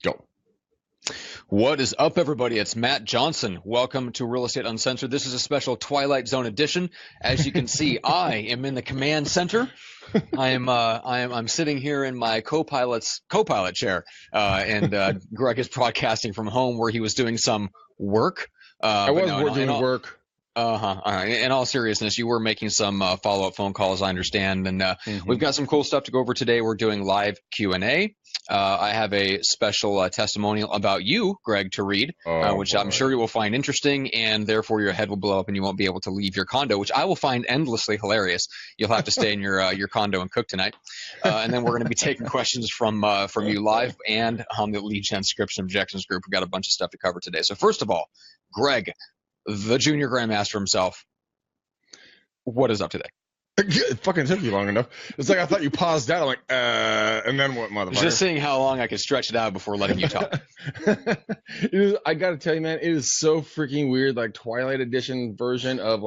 Go. What is up, everybody? It's Matt Johnson. Welcome to Real Estate Uncensored. This is a special Twilight Zone edition. As you can see, I am in the command center. I'm sitting here in my co-pilot chair, and Greg is broadcasting from home where he was doing some work. Doing work. In all seriousness, you were making some follow-up phone calls, I understand, and we've got some cool stuff to go over today. We're doing live Q&A. I have a special testimonial about you, Greg, to read, which I'm sure you will find interesting, and therefore your head will blow up and you won't be able to leave your condo, which I will find endlessly hilarious. You'll have to stay in your condo and cook tonight. And then we're going to be taking questions from you live and on the lead gen scripts and objections group. We've got a bunch of stuff to cover today. So first of all, Greg, the junior grandmaster himself, what is up today? It fucking took you long enough. It's like I thought you paused out. I'm like, and then what, motherfucker? Just seeing how long I could stretch it out before letting you talk. I gotta tell you, man, it is so freaking weird. Like Twilight Edition version of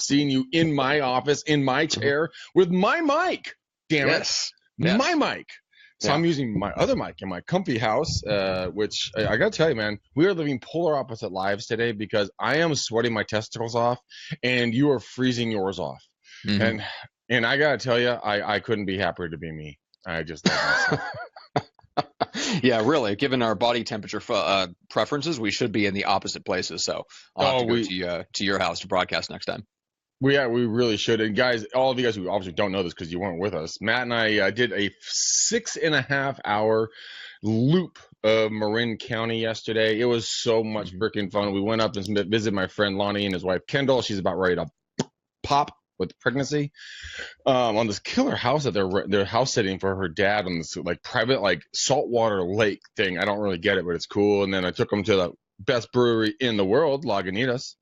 seeing you in my office, in my chair, with my mic. Damn it, my mic. So I'm using my other mic in my comfy house, which I got to tell you, man, we are living polar opposite lives today because I am sweating my testicles off and you are freezing yours off. Mm-hmm. And I got to tell you, I couldn't be happier to be me. I just love myself. Yeah, really. Given our body temperature preferences, we should be in the opposite places. So I'll have to go to your house to broadcast next time. We really should. And guys, all of you guys who obviously don't know this because you weren't with us, Matt and I did a 6.5 hour loop of Marin County yesterday. It was so much freaking fun. We went up and visited my friend Lonnie and his wife Kendall. She's about ready to pop with pregnancy, on this killer house that they're house sitting for her dad on this private saltwater lake thing. I don't really get it, but it's cool. And then I took them to the best brewery in the world, Lagunitas.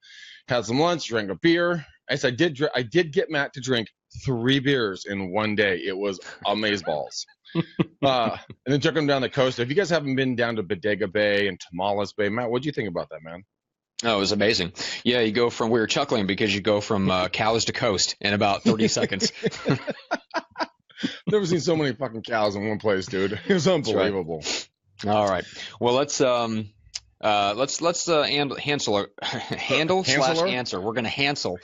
Had some lunch, drank a beer. I did get Matt to drink 3 beers in one day. It was amazeballs. And then took him down the coast. If you guys haven't been down to Bodega Bay and Tamales Bay, Matt, what'd you think about that, man? Oh, it was amazing. Yeah, we were chuckling because you go from cows to coast in about 30 seconds. Never seen so many fucking cows in one place, dude. It was unbelievable. Right. All right. Well, let's handle / answer. We're going to Hansel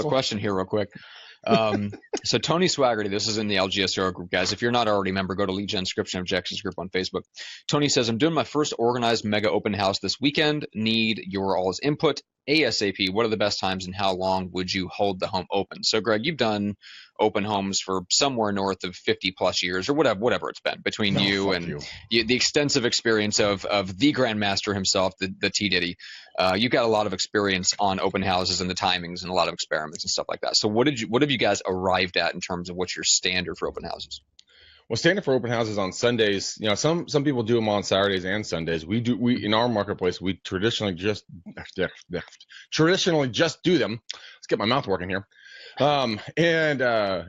a question here real quick. So Tony Swaggerty, this is in the LGSO group, guys. If you're not already a member, go to Lead Gen Scripts and Objections group on Facebook. Tony says, I'm doing my first organized mega open house this weekend. Need your all's input ASAP. What are the best times and how long would you hold the home open? So Greg, you've done open homes for somewhere north of 50 plus years or whatever it's been between the extensive experience of the grandmaster himself, the T Diddy. You've got a lot of experience on open houses and the timings and a lot of experiments and stuff like that. So what have you guys arrived at in terms of what's your standard for open houses? Well, standard for open houses on Sundays, some people do them on Saturdays and Sundays. We in our marketplace, we traditionally just do them. Let's get my mouth working here. And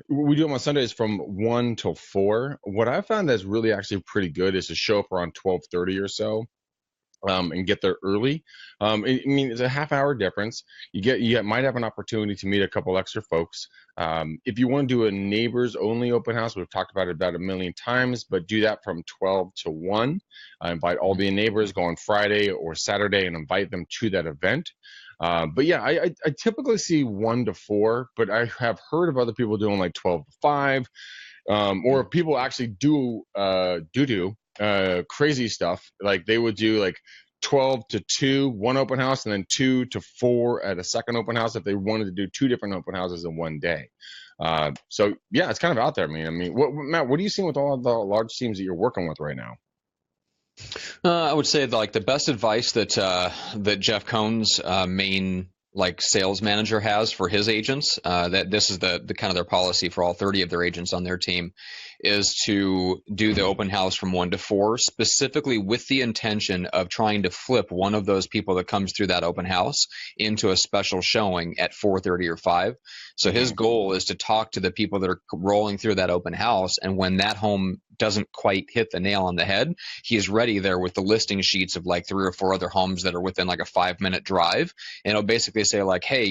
we do them on Sundays from 1 till 4. What I found that's really actually pretty good is to show up around 12:30 or so. And get there early. It's a half-hour difference. You might have an opportunity to meet a couple extra folks. If you want to do a neighbors-only open house, we've talked about it about a million times, but do that from 12 to 1. Invite all the neighbors, go on Friday or Saturday and invite them to that event. But yeah, I typically see 1 to 4, but I have heard of other people doing 12 to 5, or people actually do crazy stuff. Like they would do 12 to 2 one open house and then 2 to 4 at a second open house if they wanted to do 2 different open houses in one day. So yeah, it's kind of out there. Matt, what are you seeing with all the large teams that you're working with right now? I would say the best advice that Jeff Cohn's main sales manager has for his agents, that this is the kind of their policy for all 30 of their agents on their team, is to do the open house from 1 to 4, specifically with the intention of trying to flip one of those people that comes through that open house into a special showing at 4:30 or 5. So his goal is to talk to the people that are rolling through that open house, and when that home doesn't quite hit the nail on the head, he's ready there with the listing sheets of 3 or 4 other homes that are within a 5-minute drive, and it'll basically say hey,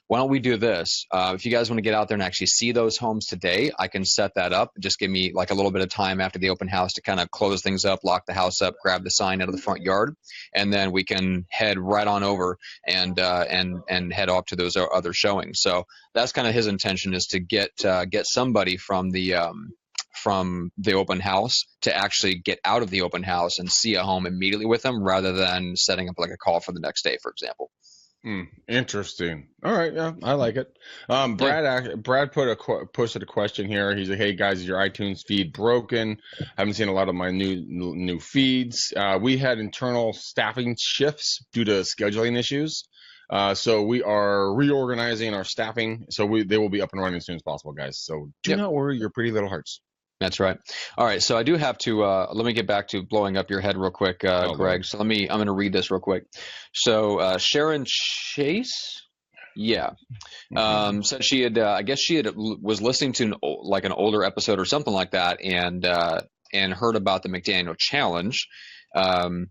why don't we do this? If you guys want to get out there and actually see those homes today, I can set that up. Just give me like a little bit of time after the open house to kind of close things up, lock the house up, grab the sign out of the front yard, and then we can head right on over and head off to those other showings. So that's kind of his intention, is to get somebody from the open house to actually get out of the open house and see a home immediately with them, rather than setting up like a call for the next day, for example. Interesting. All right, yeah, I like it. Brad posted a question here. He's like, "Hey guys, is your iTunes feed broken? I haven't seen a lot of my new feeds. We had internal staffing shifts due to scheduling issues, so we are reorganizing our staffing. So they will be up and running as soon as possible, guys. So do not worry your pretty little hearts." That's right. All right, so I do have to let me get back to blowing up your head real quick, Greg. So I'm going to read this real quick. So Sharon Chase, said she had I guess she was listening to an older episode or something like that, and heard about the McDaniel Challenge.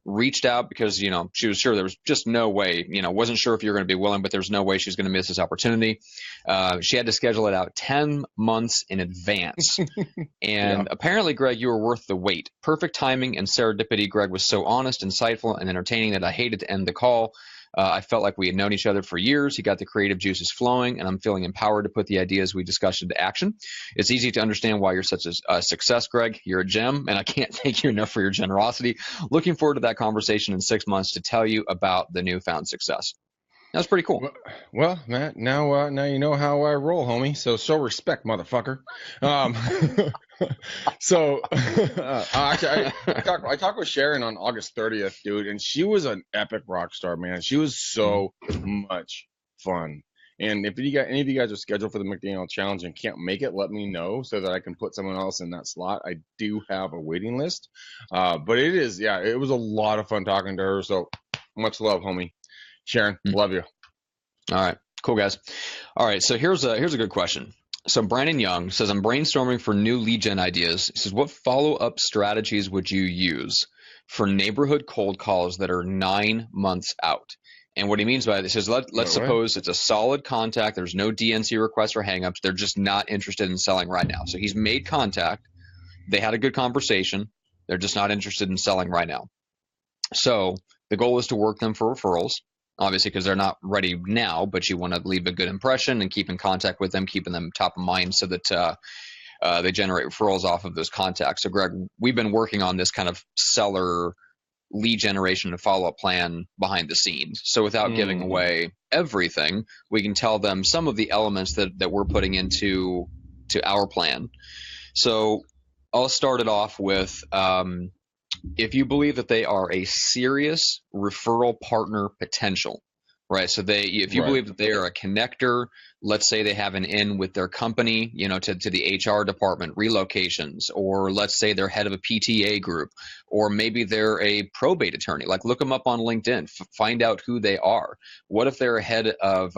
Reached out because she was sure there was just no way, wasn't sure if you were going to be willing, but there's no way she was going to miss this opportunity. She had to schedule it out 10 months in advance. And apparently, Greg, you were worth the wait. Perfect timing and serendipity. Greg was so honest, insightful, and entertaining that I hated to end the call. I felt like we had known each other for years. He got the creative juices flowing, and I'm feeling empowered to put the ideas we discussed into action. It's easy to understand why you're such a success, Greg. You're a gem, and I can't thank you enough for your generosity. Looking forward to that conversation in 6 months to tell you about the newfound success. That's pretty cool. Well, Matt, now you know how I roll, homie. So show respect, motherfucker. So actually, I talked with Sharon on August 30th, dude, and she was an epic rock star, man. She was so much fun. And if any of you guys are scheduled for the McDaniel Challenge and can't make it, let me know so that I can put someone else in that slot. I do have a waiting list, but it was a lot of fun talking to her. So much love, homie. Sharon, love you. All right, cool, guys. All right, so here's a good question. So Brandon Young says, I'm brainstorming for new lead gen ideas. He says, what follow-up strategies would you use for neighborhood cold calls that are 9 months out? And what he means by this is, let's suppose it's a solid contact. There's no DNC requests or hangups. They're just not interested in selling right now. So he's made contact. They had a good conversation. They're just not interested in selling right now. So the goal is to work them for referrals. Obviously, because they're not ready now, but you want to leave a good impression and keep in contact with them, keeping them top of mind so that they generate referrals off of those contacts. So, Greg, we've been working on this kind of seller lead generation and follow-up plan behind the scenes. So without giving away everything, we can tell them some of the elements that we're putting into our plan. So I'll start it off with if you believe that they are a serious referral partner potential, right? So if you believe that they are a connector, let's say they have an in with their company, to the HR department, relocations, or let's say they're head of a PTA group, or maybe they're a probate attorney. Like, look them up on LinkedIn, find out who they are. What if they're a head of,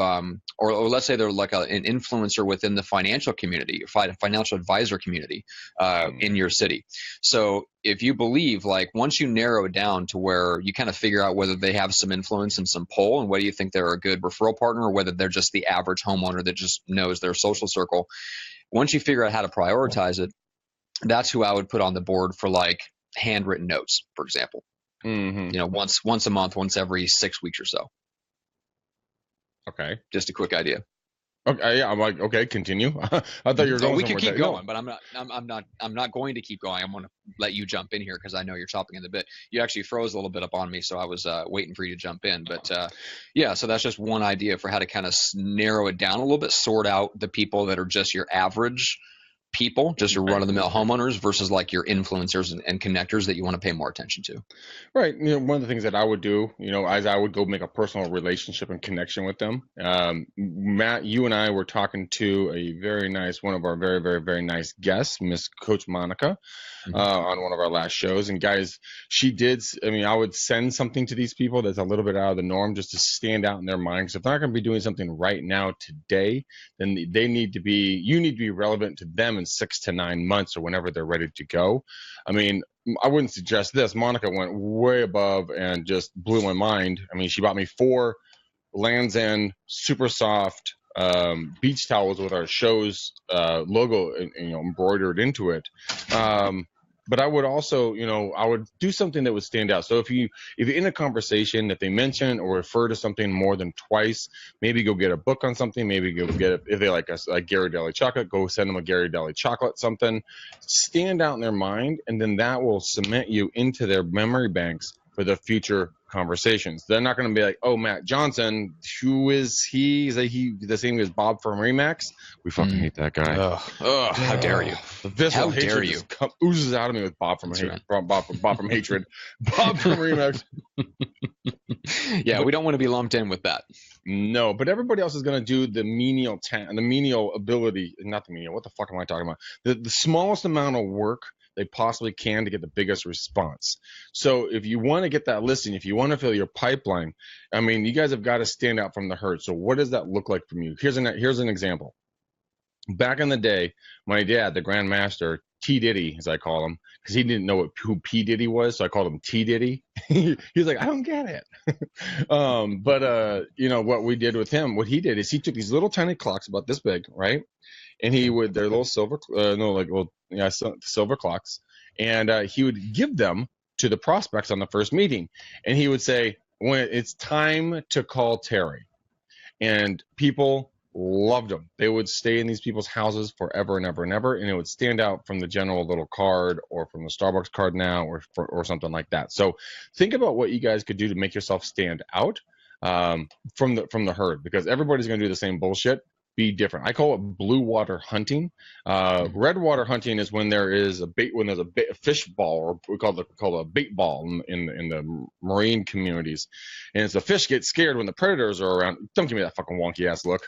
or let's say they're like an influencer within the financial community, financial advisor community in your city. So if you believe, like, once you narrow it down to where you kind of figure out whether they have some influence and some pull, and whether you think they're a good referral partner, or whether they're just the average homeowner that just knows their social circle, once you figure out how to prioritize it, that's who I would put on the board for, like, handwritten notes, for example. Once a month, once every 6 weeks or so. Okay. Just a quick idea. Okay, yeah, I'm like, okay, continue. I thought you were going. We could keep going, but I'm not going to keep going. I'm going to let you jump in here because I know you're chopping in the bit. You actually froze a little bit up on me, so I was waiting for you to jump in. But so that's just one idea for how to kind of narrow it down a little bit, sort out the people that are just your average people, just your run-of-the-mill homeowners, versus like your influencers and connectors that you want to pay more attention to. Right. One of the things that I would do, as I would go make a personal relationship and connection with them. Matt, you and I were talking to one of our very, very, very nice guests, Miss Coach Monica, on one of our last shows. And guys, I would send something to these people that's a little bit out of the norm just to stand out in their minds. If they're not going to be doing something right now today, then you need to be relevant to them in 6 to 9 months or whenever they're ready to go. I mean, I wouldn't suggest this. Monica went way above and just blew my mind. I mean, she bought me 4 Lands End super soft beach towels with our show's logo, embroidered into it. But I would also, I would do something that would stand out. So if you're in a conversation that they mention or refer to something more than twice, maybe go get a book on something. Maybe go get if they like us like Gary Deli chocolate, go send them a Gary Deli chocolate something. Stand out in their mind, and then that will cement you into their memory banks for the future conversations. They're not going to be like, oh, Matt Johnson, who is he? Is he the same as Bob from Remax? We fucking hate that guy. Oh, how dare you? The visceral hatred just oozes out of me with Bob from Bob from Hatred. Bob from Remax. Yeah, we don't want to be lumped in with that. No, but everybody else is going to do the menial ability, not the menial, what the fuck am I talking about? The smallest amount of work they possibly can to get the biggest response. So if you want to get that listing, if you want to fill your pipeline, I mean, you guys have got to stand out from the herd. So what does that look like from you? Here's an example. Back in the day, my dad, the Grand Master, T. Diddy, as I call him, because he didn't know who P. Diddy was, so I called him T. Diddy. He's like, I don't get it. What we did with him, what he did is he took these little tiny clocks about this big, right? And he would, they're little silver clocks, and he would give them to the prospects on the first meeting, and he would say, when it's time to call Terry, and people loved them. They would stay in these people's houses forever and ever and ever, and it would stand out from the general little card or from the Starbucks card now or something like that. So think about what you guys could do to make yourself stand out from the herd, because everybody's going to do the same bullshit. Be different. I call it blue water hunting. Red water hunting is when there's a fish ball, or we call it a bait ball in the marine communities, and it's the fish get scared when the predators are around. Don't give me that fucking wonky ass look.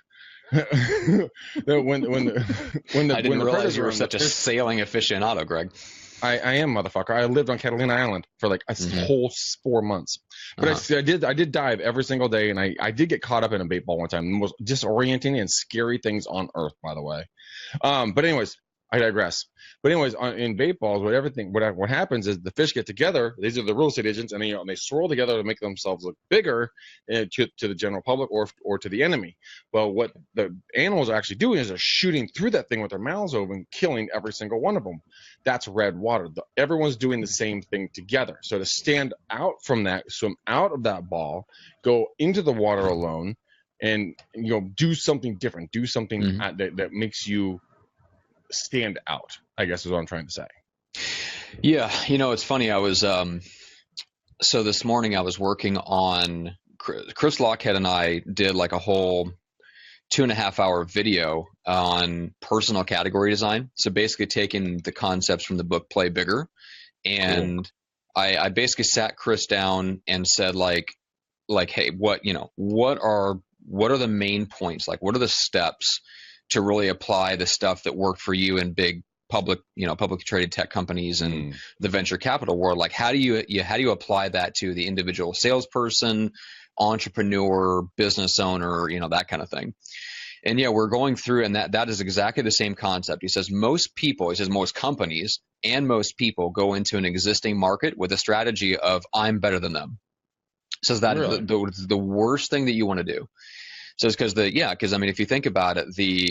when I didn't realize you were such a sailing aficionado, Greg. I am, motherfucker. I lived on Catalina Island for like a whole 4 months. But I did dive every single day, and I did get caught up in a bait ball one time. The most disorienting and scary things on earth, by the way. But anyways, I digress. But anyways, in bait balls, what happens is the fish get together. These are the real estate agents, and they swirl together to make themselves look bigger to the general public or to the enemy. Well, what the animals are actually doing is they're shooting through that thing with their mouths open, killing every single one of them. That's red water. Everyone's doing the same thing together. So to stand out from that, swim out of that ball, go into the water alone, and do something different. Do something that makes you stand out, I guess is what I'm trying to say. Yeah, it's funny. I was so this morning I was working on Chris Lockhead and I did like a whole 2.5 hour video on personal category design. So basically taking the concepts from the book Play Bigger, and cool. I basically sat Chris down and said like, hey, what are the main points? Like, what are the steps to really apply the stuff that worked for you in big publicly traded tech companies and the venture capital world? Like, how do you apply that to the individual salesperson, entrepreneur, business owner, that kind of thing? And yeah, we're going through, and that is exactly the same concept. He says most companies and most people go into an existing market with a strategy of I'm better than them. Says that is the worst thing that you want to do. So it's because I mean, if you think about it,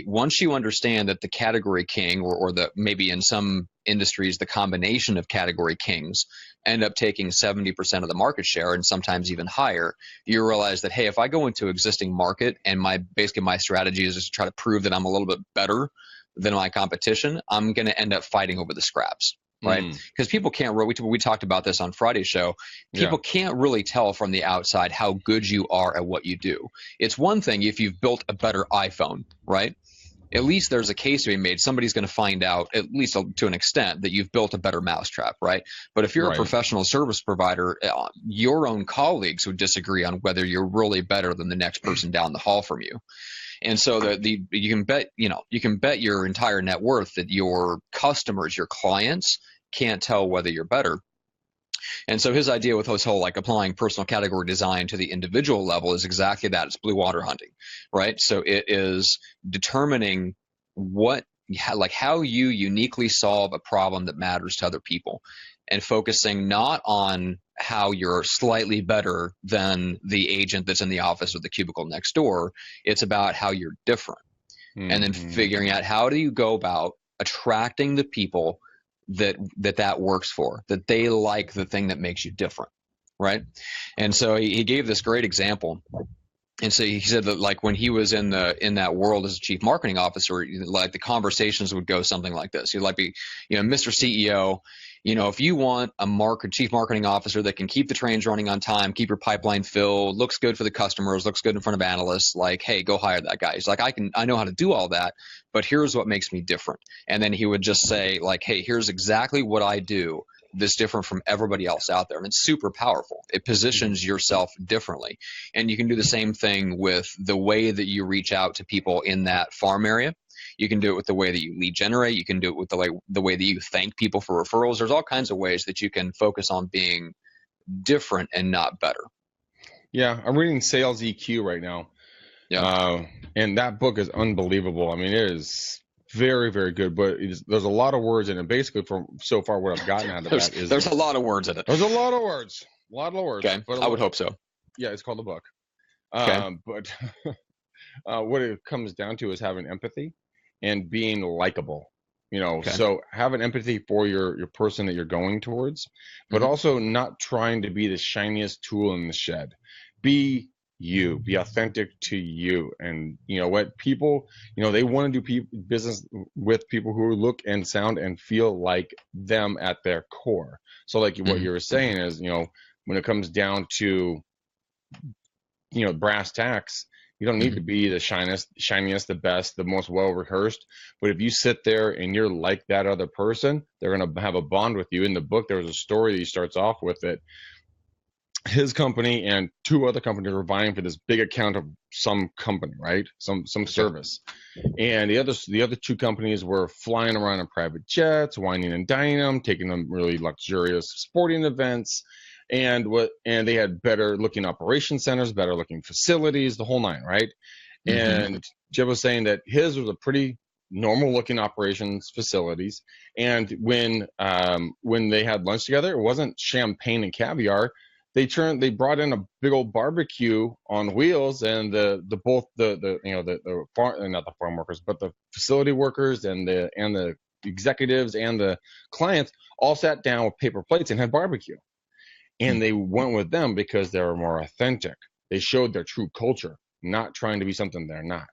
once you understand that the category king or the maybe in some industries the combination of category kings end up taking 70% of the market share and sometimes even higher, you realize that, hey, if I go into an existing market and my strategy is just to try to prove that I'm a little bit better than my competition, I'm going to end up fighting over the scraps. Right? Because people can't really, we talked about this on Friday's show. People can't really tell from the outside how good you are at what you do. It's one thing if you've built a better iPhone, right? At least there's a case to be made. Somebody's going to find out, at least to an extent, that you've built a better mousetrap, right? But if you're a professional service provider, your own colleagues would disagree on whether you're really better than the next person down the hall from you. And so you can bet your entire net worth that your customers, your clients, can't tell whether you're better. And so his idea with this whole like applying personal category design to the individual level is exactly that. It's blue water hunting, right? So it is determining what how you uniquely solve a problem that matters to other people, and focusing not on how you're slightly better than the agent that's in the office or the cubicle next door. It's about how you're different. Mm-hmm. And then figuring out how do you go about attracting the people that works for, that they like the thing that makes you different, right? And so he gave this great example. And so he said that, like, when he was in that world as a chief marketing officer, like, the conversations would go something like this. He'd like be, Mr. CEO, if you want a chief marketing officer that can keep the trains running on time, keep your pipeline filled, looks good for the customers, looks good in front of analysts, like, hey, go hire that guy. He's like, I know how to do all that, but here's what makes me different. And then he would just say, like, hey, here's exactly what I do that's different from everybody else out there. And it's super powerful. It positions yourself differently. And you can do the same thing with the way that you reach out to people in that farm area. You can do it with the way that you lead generate. You can do it with the way that you thank people for referrals. There's all kinds of ways that you can focus on being different and not better. Yeah, I'm reading Sales EQ right now. Yeah. And that book is unbelievable. I mean, it is very, very good, but there's a lot of words in it. Basically, from so far, what I've gotten out of that is there's a lot of words in it. There's a lot of words. A lot of words. Okay, I would hope so. Yeah, it's called the book. Okay. But what it comes down to is having empathy and being likable. Okay. So having empathy for your person that you're going towards, but also not trying to be the shiniest tool in the shed. Be authentic to you. And what people, they want to do business with people who look and sound and feel like them at their core. So like what you were saying is, when it comes down to, brass tacks, you don't need to be the shiniest, the best, the most well-rehearsed. But if you sit there and you're like that other person, they're going to have a bond with you. In the book, there was a story that he starts off with it. His company and two other companies were vying for this big account of some company, right? Some service. And the other two companies were flying around in private jets, wining and dining them, taking them really luxurious sporting events. And they had better looking operation centers, better looking facilities, the whole nine, right? And Jeb was saying that his was a pretty normal looking operations facilities. And when they had lunch together, it wasn't champagne and caviar. They brought in a big old barbecue on wheels, and not the farm workers, but the facility workers and the executives and the clients all sat down with paper plates and had barbecue. And they went with them because they were more authentic. They showed their true culture, not trying to be something they're not.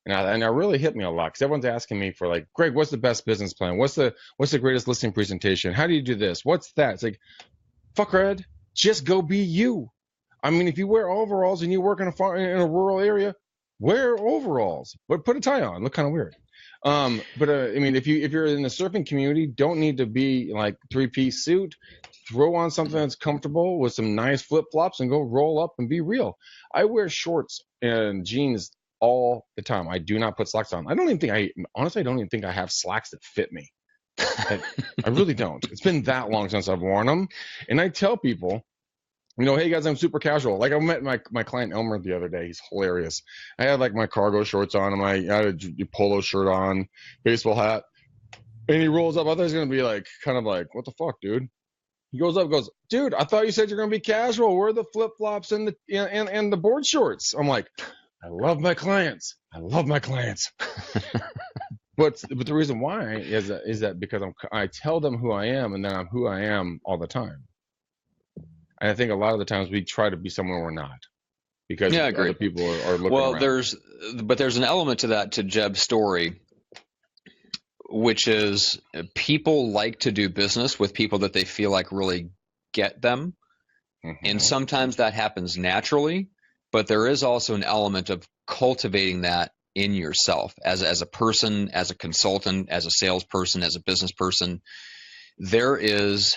And that really hit me a lot, because everyone's asking me for, like, Greg, what's the best business plan? What's the greatest listing presentation? How do you do this? What's that? It's like, fuck Red, just go be you. I mean, if you wear overalls and you work in a rural area, wear overalls, but put a tie on. Look kind of weird. I mean, if you're in the surfing community, don't need to be like 3-piece suit. Throw on something that's comfortable with some nice flip-flops and go roll up and be real. I wear shorts and jeans all the time. I do not put slacks on. I don't even think I have slacks that fit me. I really don't. It's been that long since I've worn them. And I tell people, hey guys, I'm super casual. Like, I met my client Elmer the other day. He's hilarious. I had like my cargo shorts on and I had a polo shirt on, baseball hat. And he rolls up. I thought he was going to be like, kind of like, what the fuck, dude? He goes up, goes, dude, I thought you said you're going to be casual. Where are the flip-flops and the board shorts? I'm like, I love my clients. But the reason why is that because I tell them who I am, and then I'm who I am all the time. And I think a lot of the times we try to be someone we're not, because other people are looking around. There's an element to that, to Jeb's story, which is people like to do business with people that they feel like really get them. And sometimes that happens naturally, but there is also an element of cultivating that in yourself as a person, as a consultant, as a salesperson, as a business person. There's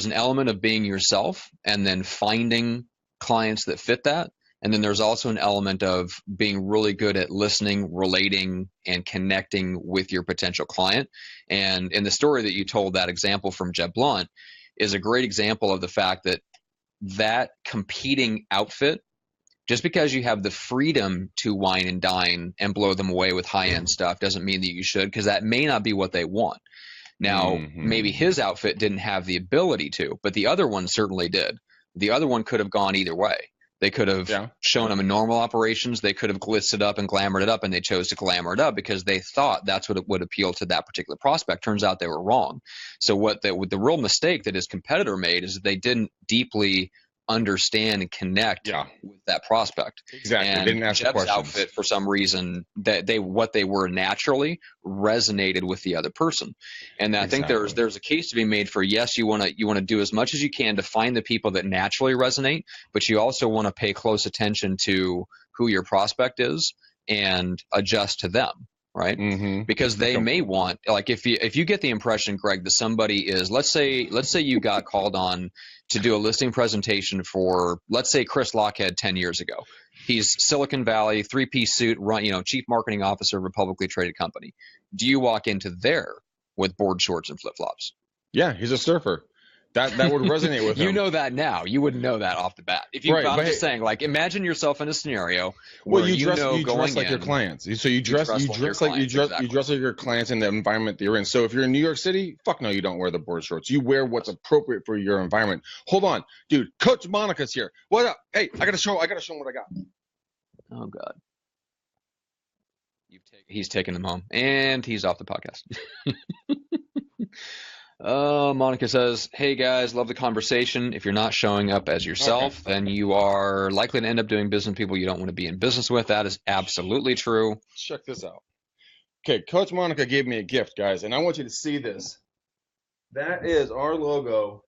an element of being yourself and then finding clients that fit that. And then there's also an element of being really good at listening, relating, and connecting with your potential client. And in the story that you told, that example from Jeb Blunt is a great example of the fact that competing outfit Just because you have the freedom to wine and dine and blow them away with high-end stuff doesn't mean that you should, because that may not be what they want. Now, maybe his outfit didn't have the ability to, but the other one certainly did. The other one could have gone either way. They could have shown them in normal operations. They could have glitzed it up and glamored it up, and they chose to glamour it up because they thought that's what it would appeal to that particular prospect. Turns out they were wrong. So with the real mistake that his competitor made is that they didn't deeply understand and connect with that prospect. Exactly. And they didn't ask Jeb's questions. outfit, for some reason, that what they were naturally resonated with the other person. And I think there's a case to be made for, yes, you want to do as much as you can to find the people that naturally resonate, but you also want to pay close attention to who your prospect is and adjust to them. Right? Because they may want, like, if you get the impression, Greg, that somebody is, let's say you got called on to do a listing presentation for, let's say, Chris Lockhead 10 years ago. He's Silicon Valley, 3-piece suit, chief marketing officer of a publicly traded company. Do you walk into there with board shorts and flip-flops? Yeah, he's a surfer. That would resonate with him. You know that now. You wouldn't know that off the bat. I'm just saying, like, imagine yourself in a scenario where you dress like your clients. So you dress like your clients in the environment that you're in. So if you're in New York City, fuck no, you don't wear the board shorts. You wear what's appropriate for your environment. Hold on, dude. Coach Monica's here. What up? Hey, I gotta show him what I got. Oh God. He's taking them home, and he's off the podcast. Monica says, hey guys, love the conversation. If you're not showing up as yourself, then you are likely to end up doing business with people you don't want to be in business with. That is absolutely true. Check this out. Okay, Coach Monica gave me a gift, guys, and I want you to see this. That is our logo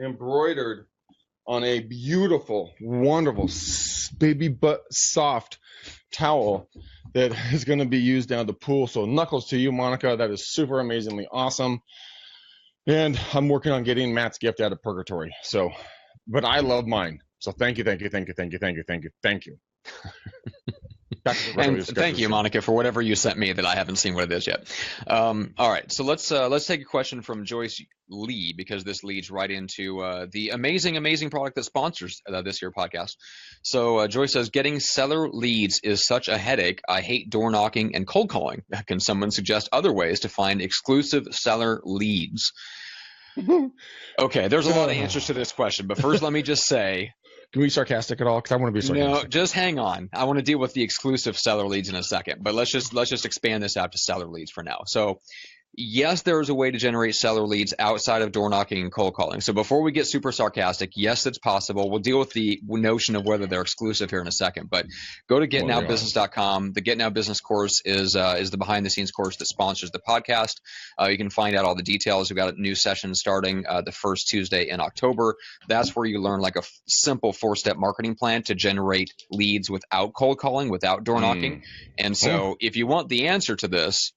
embroidered on a beautiful, wonderful, baby butt soft towel that is going to be used down at the pool. So knuckles to you, Monica. That is super amazingly awesome. And I'm working on getting Matt's gift out of purgatory. So, but I love mine. So thank you. And thank you, Monica, for whatever you sent me that I haven't seen what it is yet. All right, so let's take a question from Joyce Lee, because this leads right into the amazing product that sponsors this year podcast. So Joyce says, getting seller leads is such a headache. I hate door knocking and cold calling. Can someone suggest other ways to find exclusive seller leads? Okay, there's a lot of answers to this question, but first let me just say, can we be sarcastic at all? Because I want to be sarcastic. No, just hang on. I want to deal with the exclusive seller leads in a second, but let's just expand this out to seller leads for now. So, yes, there is a way to generate seller leads outside of door knocking and cold calling. So before we get super sarcastic, yes, it's possible. We'll deal with the notion of whether they're exclusive here in a second. But go to getnowbusiness.com. The Get Now Business course is the behind the scenes course that sponsors the podcast. You can find out all the details. We've got a new session starting the first Tuesday in October. That's where you learn like a simple 4-step marketing plan to generate leads without cold calling, without door knocking. And so if you want the answer to this,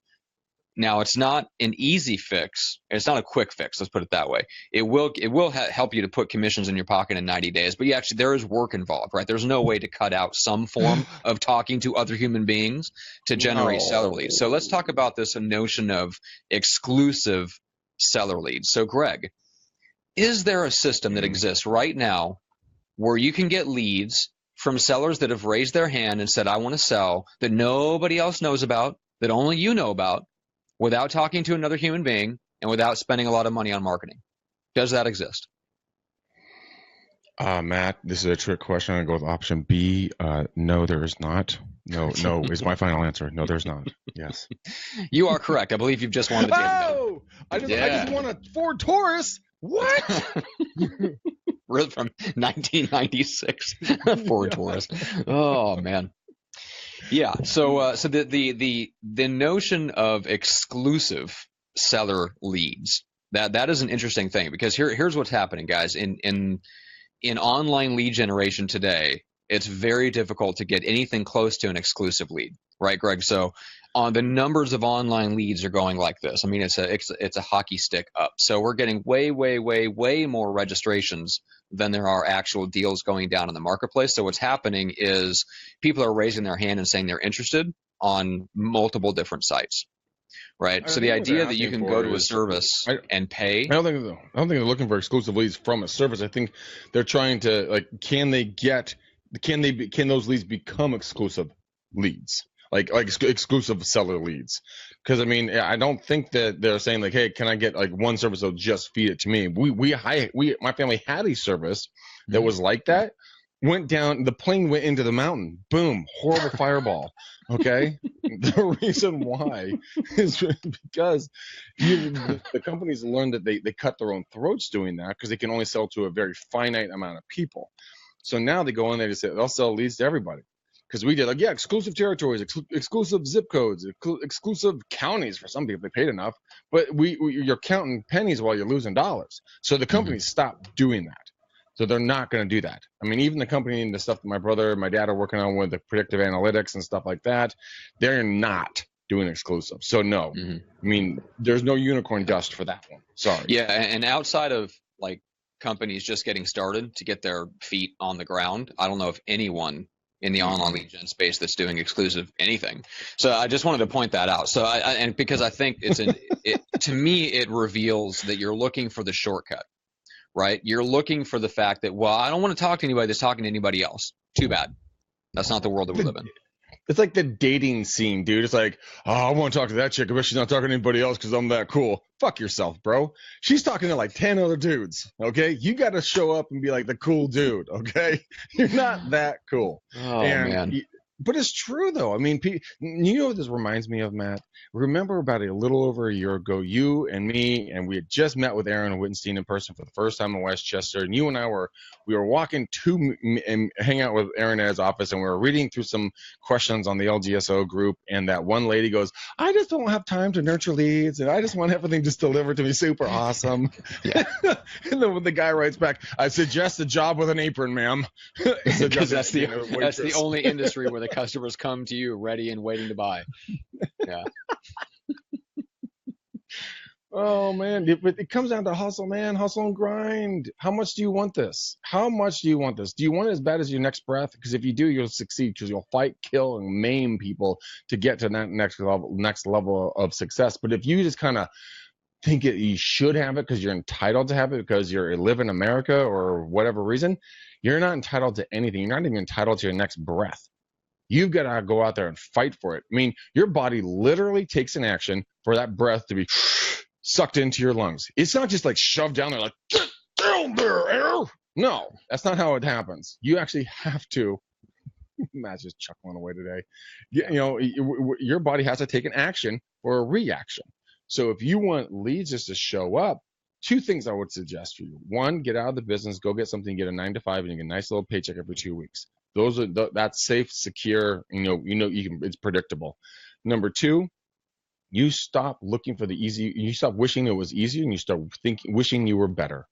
now, it's not an easy fix. It's not a quick fix. Let's put it that way. It will help you to put commissions in your pocket in 90 days. But there is work involved, right? There's no way to cut out some form of talking to other human beings to generate seller leads. So let's talk about this notion of exclusive seller leads. So, Greg, is there a system that exists right now where you can get leads from sellers that have raised their hand and said, I want to sell, that nobody else knows about, that only you know about, without talking to another human being and without spending a lot of money on marketing? Does that exist? Matt, this is a trick question. I'm going to go with option B. No, there is not. No is my final answer. No, there's not. Yes. You are correct. I believe you've just won the damn Oh! I just won a Ford Taurus. What? From 1996 Ford Taurus. Oh, man. Yeah, so the notion of exclusive seller leads, that is an interesting thing, because here's what's happening, guys. In online lead generation today, it's very difficult to get anything close to an exclusive lead, right, Greg? So on the numbers of online leads are going like this. I mean, it's a hockey stick up. So we're getting way more registrations than there are actual deals going down in the marketplace. So what's happening is people are raising their hand and saying they're interested on multiple different sites, right? So the idea that you can go to a service and pay. I don't think they're looking for exclusive leads from a service. I think they're trying to, like, can they get can those leads become exclusive leads? Like exclusive seller leads? Because I mean, I don't think that they're saying like, hey, can I get like one service that'll just feed it to me? My family had a service that was like that. Went down, the plane went into the mountain. Boom, horrible fireball. Okay, the reason why is because the companies learned that they cut their own throats doing that because they can only sell to a very finite amount of people. So now they go in there and say they'll sell leads to everybody. Because we did exclusive territories, exclusive zip codes, exclusive counties for some people. They paid enough, but you're counting pennies while you're losing dollars. So the companies stopped doing that. So they're not going to do that. I mean, even the company and the stuff that my brother and my dad are working on with the predictive analytics and stuff like that, they're not doing exclusive. So no, I mean, there's no unicorn dust for that one. Sorry. Yeah, and outside of like companies just getting started to get their feet on the ground, I don't know if anyone in the online lead gen space that's doing exclusive anything. So I just wanted to point that out. So and because I think to me, it reveals that you're looking for the shortcut, right? You're looking for the fact that, well, I don't want to talk to anybody that's talking to anybody else. Too bad. That's not the world that we live in. It's like the dating scene, dude. It's like, oh, I want to talk to that chick, but she's not talking to anybody else because I'm that cool. Fuck yourself, bro. She's talking to like 10 other dudes, okay? You got to show up and be like the cool dude, okay? You're not that cool. Oh, man. But it's true, though. I mean, you know what this reminds me of, Matt? Remember about a little over a year ago, you and me, and we had just met with Aaron Wittenstein in person for the first time in Westchester, and you and I were walking to and hang out with Aaron at his office, and we were reading through some questions on the LGSO group, and that one lady goes, I just don't have time to nurture leads, and I just want everything just delivered to me super awesome. Yeah. And then when the guy writes back, I suggest a job with an apron, ma'am. Because that's the only industry where the customers come to you ready and waiting to buy. Yeah. Oh man, it comes down to hustle, man. Hustle and grind. How much do you want this? How much do you want this? Do you want it as bad as your next breath? Because if you do, you'll succeed because you'll fight, kill, and maim people to get to that next level of success. But if you just kind of think you should have it because you're entitled to have it because you live in America or whatever reason, you're not entitled to anything. You're not even entitled to your next breath. You've got to go out there and fight for it. I mean, your body literally takes an action for that breath to be sucked into your lungs. It's not just like shoved down there like, get down there, air. No, that's not how it happens. You actually have to. Matt's just chuckling away today. You know, your body has to take an action for a reaction. So if you want leads just to show up, two things I would suggest for you. One, get out of the business, go get something, get a 9-to-5, and you get a nice little paycheck every 2 weeks. That's safe, secure. You can. It's predictable. Number two, you stop looking for the easy. You stop wishing it was easier, and you start wishing you were better.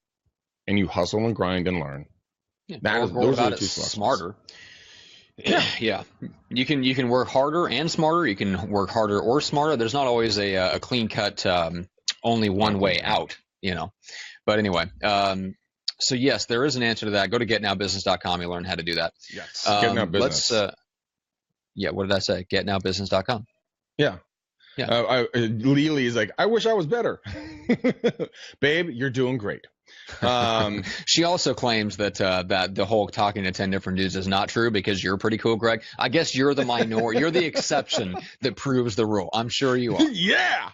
And you hustle and grind and learn. Yeah, those are the two smarter. Yeah. You can work harder and smarter. You can work harder or smarter. There's not always a clean cut only one way out. But anyway. So yes, there is an answer to that. Go to getnowbusiness.com. You learn how to do that. Yes. Getnowbusiness. What did I say? Getnowbusiness.com. Yeah. Lily is like, I wish I was better. Babe, you're doing great. She also claims that the whole talking to 10 different dudes is not true because you're pretty cool, Greg. I guess you're the minority. You're the exception that proves the rule. I'm sure you are. Yeah.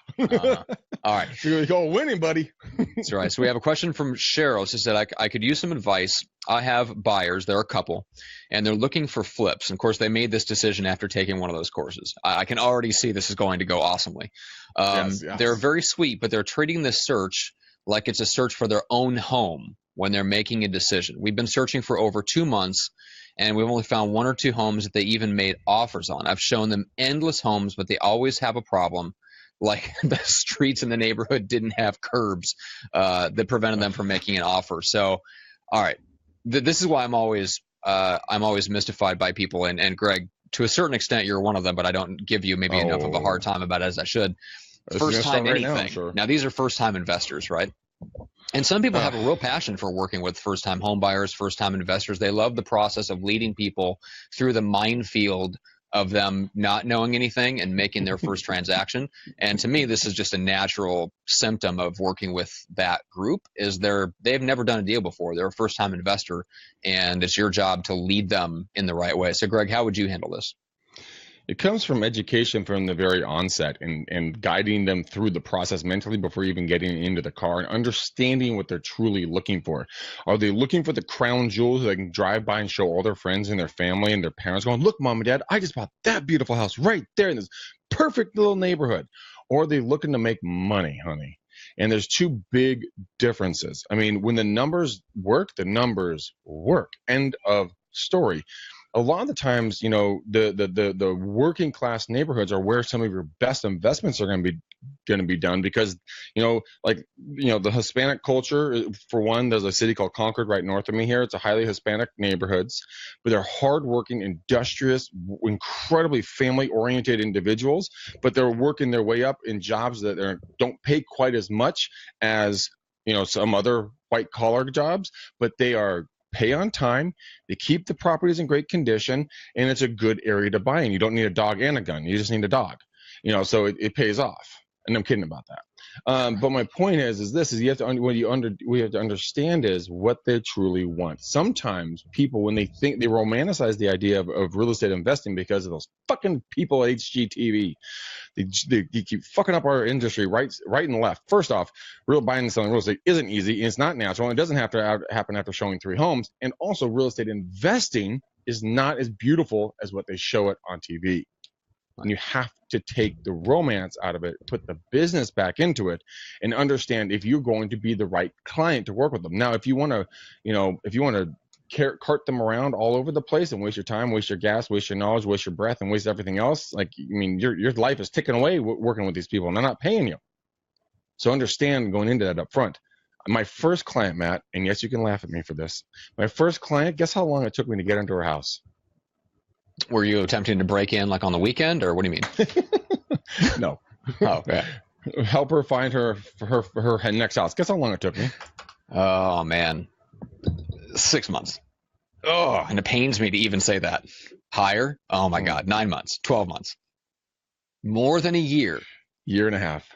All right. You're going winning, buddy. That's right. So we have a question from Cheryl. She said, I could use some advice. I have buyers. They're a couple, and they're looking for flips. And of course, they made this decision after taking one of those courses. I can already see this is going to go awesomely. Yes. They're very sweet, but they're treating this search like it's a search for their own home when they're making a decision. We've been searching for over 2 months, and we've only found 1 or 2 homes that they even made offers on. I've shown them endless homes, but they always have a problem, like the streets in the neighborhood didn't have curbs that prevented them from making an offer. So, all right, this is why I'm always mystified by people. And Greg, to a certain extent, you're one of them, but I don't give you maybe enough of a hard time about it as I should. First time anything. Now these are first time investors, right? And some people have a real passion for working with first time home buyers, first time investors. They love the process of leading people through the minefield of them not knowing anything and making their first transaction. And to me, this is just a natural symptom of working with that group. Is they've never done a deal before. They're a first-time investor, and it's your job to lead them in the right way. So, Greg, how would you handle this? It comes from education from the very onset and guiding them through the process mentally before even getting into the car and understanding what they're truly looking for. Are they looking for the crown jewels that they can drive by and show all their friends and their family and their parents going, look, mom and dad, I just bought that beautiful house right there in this perfect little neighborhood? Or are they looking to make money, honey? And there's two big differences. I mean, when the numbers work, the numbers work. End of story. A lot of the times, you know, the working class neighborhoods are where some of your best investments are going to be done because, you know, like, you know, the Hispanic culture, for one, there's a city called Concord right north of me here. It's a highly Hispanic neighborhoods, but they're hardworking, industrious, incredibly family-oriented individuals, but they're working their way up in jobs that don't pay quite as much as, you know, some other white-collar jobs, but they are pay on time, they keep the properties in great condition, and it's a good area to buy in. You don't need a dog and a gun. You just need a dog. You know, so it pays off. And I'm kidding about that. But my point is this: you have to we have to understand is what they truly want. Sometimes people, when they think, they romanticize the idea of real estate investing because of those fucking people at HGTV. They keep fucking up our industry right and left. First off, buying and selling real estate isn't easy, and it's not natural, and it doesn't have to happen after showing 3 homes. And also, real estate investing is not as beautiful as what they show it on TV. And you have to take the romance out of it, put the business back into it, and understand if you're going to be the right client to work with them. Now, if you want to cart them around all over the place and waste your time, waste your gas, waste your knowledge, waste your breath, and waste everything else, like, I mean, your life is ticking away working with these people, and they're not paying you. So understand going into that up front. My first client, Matt, and yes, you can laugh at me for this. My first client, guess how long it took me to get into her house? Were you attempting to break in like on the weekend, or what do you mean? No. Oh, yeah. Help her find her next house. Guess how long it took me? Oh, man. 6 months. Oh, and it pains me to even say that. Higher? Oh, my God. 9 months. 12 months. More than a year. Year and a half.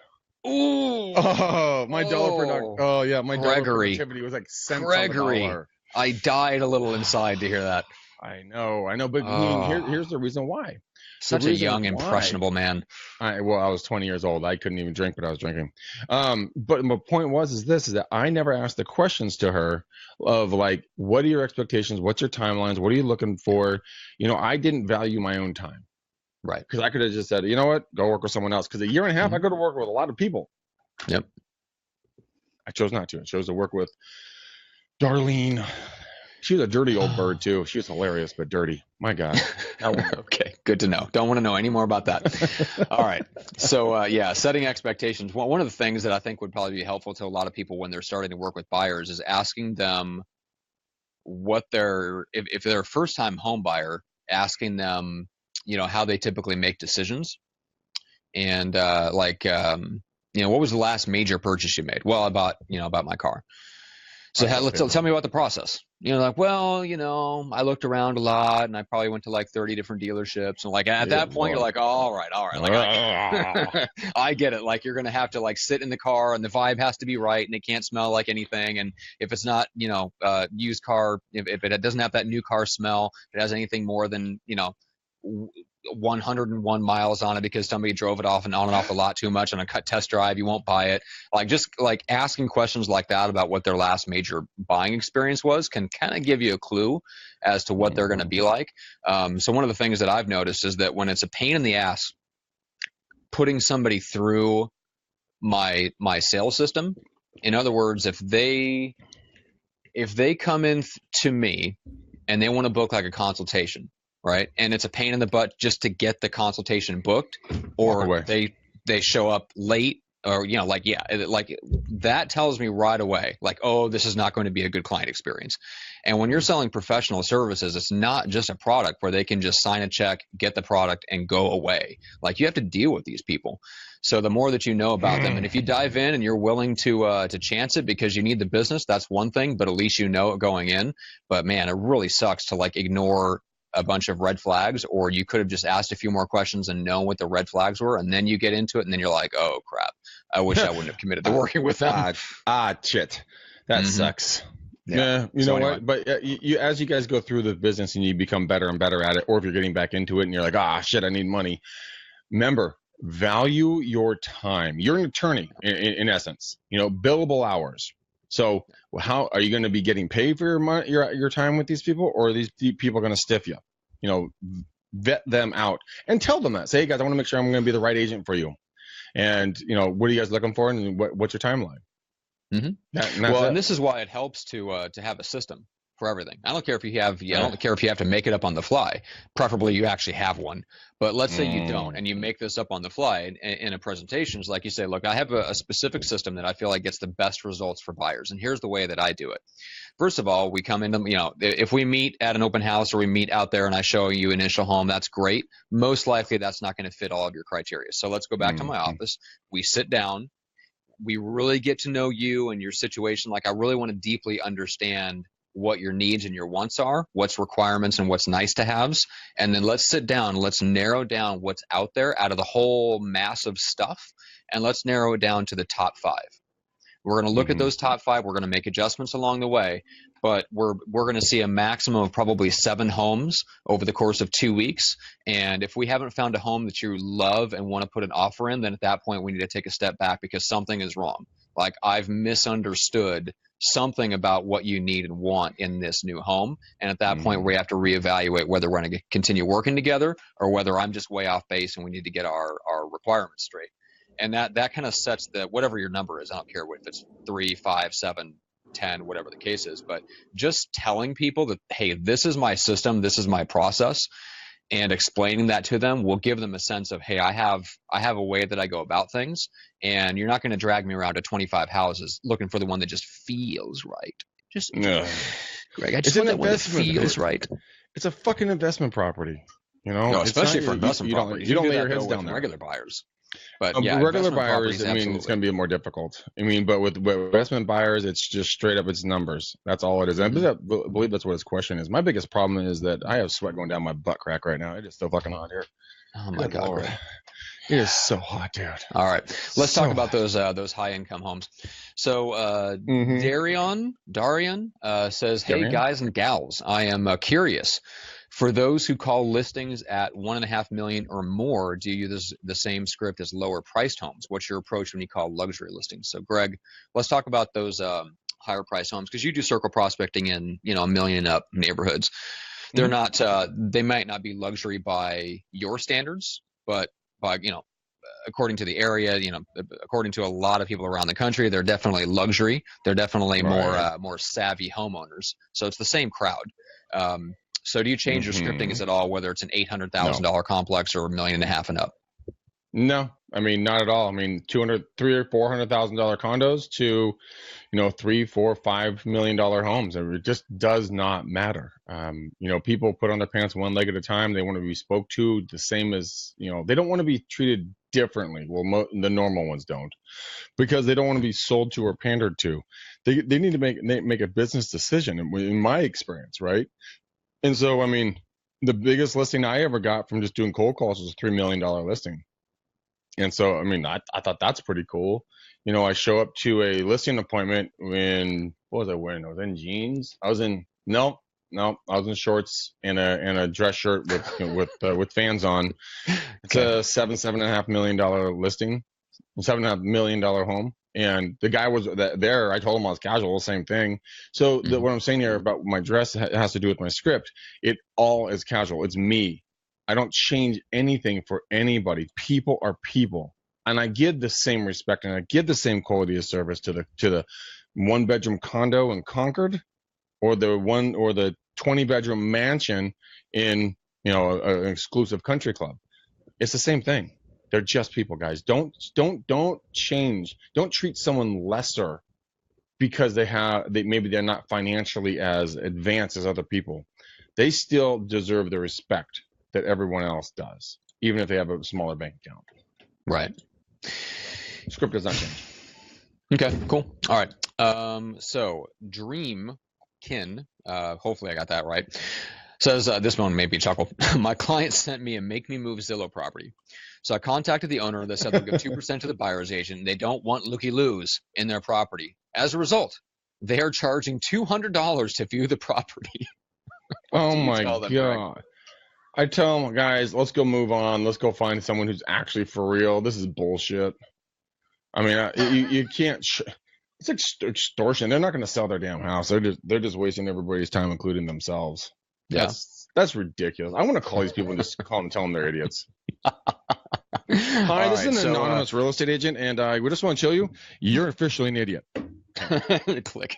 Ooh. Oh, my dollar product. Oh, yeah. My dollar productivity was like cents on the dollar. I died a little inside to hear that. I know. But I mean, here's the reason why. Such a young, impressionable man. I was 20 years old. I couldn't even drink, but I was drinking. But my point is that I never asked the questions to her of like, what are your expectations? What's your timelines? What are you looking for? You know, I didn't value my own time. Right. Because I could have just said, you know what, go work with someone else. Because a year and a half, I could have worked with a lot of people. Yep. I chose not to. I chose to work with Darlene. She was a dirty old bird, too. She was hilarious, but dirty. My God. Okay, good to know. Don't want to know any more about that. All right. So, setting expectations. One of the things that I think would probably be helpful to a lot of people when they're starting to work with buyers is asking them what if they're a first-time home buyer, asking them, you know, how they typically make decisions. And what was the last major purchase you made? Well, about my car. So tell me about the process. You know, like, well, you know, I looked around a lot and I probably went to like 30 different dealerships. And like at that point, you're like, oh, all right. Like, I get it. Like, you're going to have to like sit in the car and the vibe has to be right and it can't smell like anything. And if it's not, you know, used car, if it doesn't have that new car smell, if it has anything more than, you know, 101 miles on it because somebody drove it off and on and off the lot too much on a test drive, you won't buy it. Like, just like asking questions like that about what their last major buying experience was can kind of give you a clue as to what they're going to be like. So one of the things that I've noticed is that when it's a pain in the ass putting somebody through my sales system, in other words, if they come in to me and they want to book like a consultation, right? And it's a pain in the butt just to get the consultation booked, or they show up late, or, you know, like that tells me right away, like, oh, this is not going to be a good client experience. And when you're selling professional services, it's not just a product where they can just sign a check, get the product, and go away. Like, you have to deal with these people. So the more that you know about them, and if you dive in and you're willing to chance it because you need the business, that's one thing, but at least you know it going in. But man, it really sucks to like ignore a bunch of red flags, or you could have just asked a few more questions and known what the red flags were, and then you get into it, and then you're like, oh crap, I wish I wouldn't have committed to working with them. Shit, that sucks. Yeah, you know what? But you, as you guys go through the business and you become better and better at it, or if you're getting back into it and you're like, shit, I need money. Remember, value your time. You're an attorney in essence. Billable hours. So how are you going to be getting paid for your time with these people, or are these people going to stiff you? Vet them out and tell them that. Say, hey guys, I want to make sure I'm going to be the right agent for you. And what are you guys looking for, and what's your timeline? And this is why it helps to have a system for everything. I don't care if you have, I don't care if you have to make it up on the fly. Preferably you actually have one. But let's say you don't, and you make this up on the fly in a presentation. It's like you say, look, I have a specific system that I feel like gets the best results for buyers, and here's the way that I do it. First of all, we come into, if we meet at an open house or we meet out there and I show you an initial home, that's great. Most likely that's not going to fit all of your criteria. So let's go back to my office. We sit down. We really get to know you and your situation. Like, I really want to deeply understand what your needs and your wants are, what's requirements and what's nice to haves. And then let's sit down, let's narrow down what's out there out of the whole mass of stuff. And let's narrow it down to the top 5. We're going to look at those top 5. We're going to make adjustments along the way, but we're going to see a maximum of probably 7 homes over the course of 2 weeks. And if we haven't found a home that you love and want to put an offer in, then at that point we need to take a step back because something is wrong. Like, I've misunderstood something about what you need and want in this new home. And at that point we have to reevaluate whether we're going to continue working together or whether I'm just way off base and we need to get our requirements straight. And that kind of sets whatever your number is. I don't care if it's 3, 5, 7, 10, whatever the case is, but just telling people that, hey, this is my system, this is my process, and explaining that to them will give them a sense of, hey, I have a way that I go about things, and you're not going to drag me around to 25 houses looking for the one that just feels right. Greg, I just want that one that feels right. It's a fucking investment property, No, especially for investment properties. You don't lay your heads down there. Regular buyers. But regular buyers, it's going to be more difficult. But with investment buyers, it's just straight up, it's numbers. That's all it is. And I believe that's what his question is. My biggest problem is that I have sweat going down my butt crack right now. It is so fucking hot here. Oh my God, Lord. It is so hot, dude. All right, let's talk about those high income homes. So Darian says, hey guys and gals, I am curious. For those who call listings at $1.5 million or more, do you use the same script as lower priced homes? What's your approach when you call luxury listings? So Greg, let's talk about those higher priced homes, because you do circle prospecting in $1 million and up neighborhoods. They're not they might not be luxury by your standards, but by according to the area, according to a lot of people around the country, they're definitely luxury. They're definitely more savvy homeowners. So it's the same crowd. So do you change your scripting at all, whether it's an $800,000 complex or $1.5 million and up? No, not at all. $300,000 or $400,000 condos to, $3, $4, $5 million homes. It just does not matter. People put on their pants one leg at a time. They want to be spoke to the same as, they don't want to be treated differently. Well, the normal ones don't, because they don't want to be sold to or pandered to. They need to make a business decision, in my experience, right? And so, the biggest listing I ever got from just doing cold calls was a $3 million listing. And so, I thought that's pretty cool. I show up to a listing appointment what was I wearing? I was in jeans. I was in shorts and a dress shirt with fans on. It's a $7.5 million listing, $7.5 million home. And the guy was there. I told him I was casual, same thing. So what I'm saying here about my dress has to do with my script. It all is casual. It's me. I don't change anything for anybody. People are people. And I give the same respect and I give the same quality of service to the 1-bedroom condo in Concord or the 20-bedroom mansion in, an exclusive country club. It's the same thing. They're just people, guys. Don't change. Don't treat someone lesser because maybe they're not financially as advanced as other people. They still deserve the respect that everyone else does, even if they have a smaller bank account. Right. Script does not change. Okay, cool. All right. So Dreamkin, hopefully I got that right. Says, this one made me chuckle. My client sent me a make me move Zillow property. So I contacted the owner. They said they'll give 2% to the buyer's agent. They don't want looky-loos in their property. As a result, they are charging $200 to view the property. Oh my God. I tell them, guys, let's go move on. Let's go find someone who's actually for real. This is bullshit. I mean, you can't. It's extortion. They're not going to sell their damn house. They're just wasting everybody's time, including themselves. Yeah. That's ridiculous. I want to call these people and just call them and tell them they're idiots. Hi, this is an anonymous real estate agent, and we just want to show you you're officially an idiot. Click.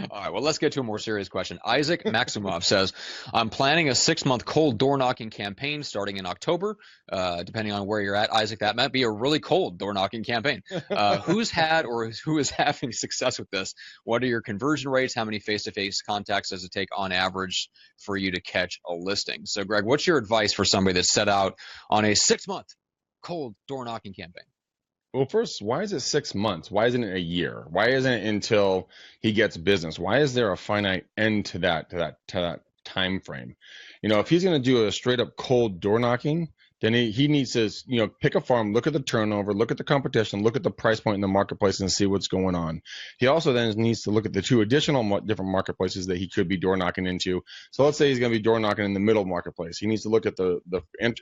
All right, well, let's get to a more serious question. Isaac Maximov says, I'm planning a 6-month cold door knocking campaign starting in October. Depending on where you're at, Isaac, that might be a really cold door knocking campaign. Who's had or who is having success with this? What are your conversion rates? How many face-to-face contacts does it take on average for you to catch a listing? So, Greg, what's your advice for somebody that's set out on a 6-month cold door knocking campaign? Well, first, why is it 6 months? Why isn't it a year? Why isn't it until he gets business? Why is there a finite end to that time frame? If he's going to do a straight up cold door knocking, then he needs to, pick a farm, look at the turnover, look at the competition, look at the price point in the marketplace and see what's going on. He also then needs to look at the 2 additional different marketplaces that he could be door knocking into. So let's say he's going to be door knocking in the middle marketplace. He needs to look at the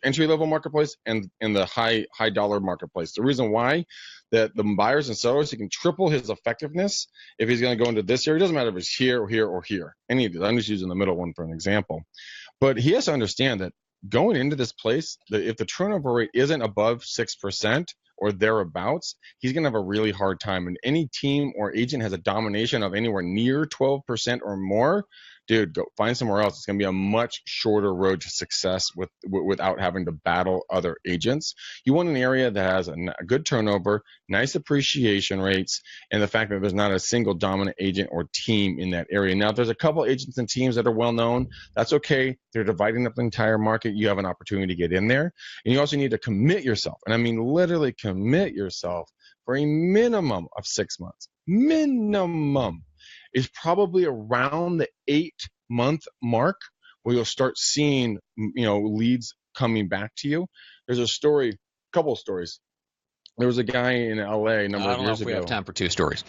entry level marketplace and the high dollar marketplace. The reason why that the buyers and sellers, he can triple his effectiveness if he's going to go into this area. It doesn't matter if it's here or here or here. Any of these. I'm just using the middle one for an example. But he has to understand that going into this place, if the turnover rate isn't above 6% or thereabouts, he's going to have a really hard time. And any team or agent has a domination of anywhere near 12% or more, dude, go find somewhere else. It's going to be a much shorter road to success without having to battle other agents. You want an area that has a good turnover, nice appreciation rates, and the fact that there's not a single dominant agent or team in that area. Now, if there's a couple agents and teams that are well known, that's okay. They're dividing up the entire market. You have an opportunity to get in there. And you also need to commit yourself. And I mean, literally commit yourself for a minimum of 6 months. Minimum is probably around the 8-month mark where you'll start seeing, leads coming back to you. There's a couple of stories. There was a guy in LA a number of years ago. I don't know if we have time for 2 stories.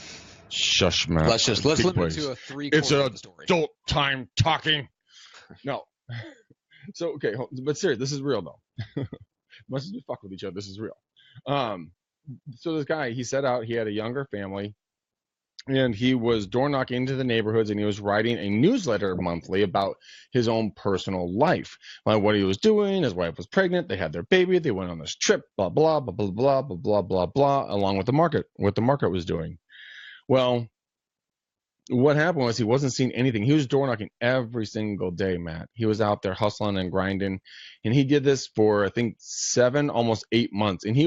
Shush, man. Let's limit it to a 3/4 It's of the story. adult time talking. No. So, okay, but seriously, this is real, though. Much as we fuck with each other, this is real. So this guy, he set out, he had a younger family, and he was door knocking into the neighborhoods, and he was writing a newsletter monthly about his own personal life, like what he was doing. His wife was pregnant. They had their baby. They went on this trip, blah, blah, blah, blah, blah, blah, blah, blah, blah, along with what the market was doing. Well, what happened was he wasn't seeing anything. He was door knocking every single day, Matt. He was out there hustling and grinding, and he did this for, I think, 7, almost 8 months. And he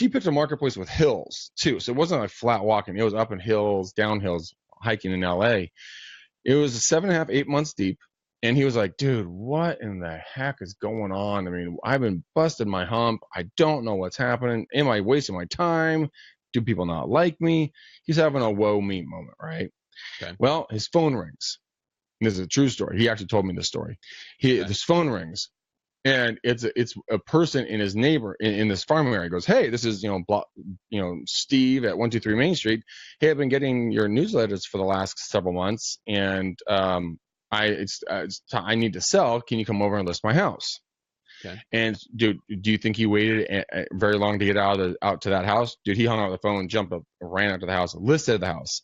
picked a marketplace with hills too, so it wasn't like flat walking. It was up in hills, down hills, hiking in LA. It was 7.5, 8 months deep, and he was like, "Dude, what in the heck is going on? I mean, I've been busting my hump. I don't know what's happening. Am I wasting my time? Do people not like me?" He's having a woe me moment, right? Okay. Well, his phone rings. This is a true story. He actually told me this story. His phone rings. And it's a person in his in this farm area. He goes, "Hey, this is Steve at 123 Main Street. Hey, I've been getting your newsletters for the last several months, and I need to sell. Can you come over and list my house?" Okay. And dude, do you think he waited very long to get out to that house? Dude, he hung up the phone, jumped up, ran out to the house, listed the house.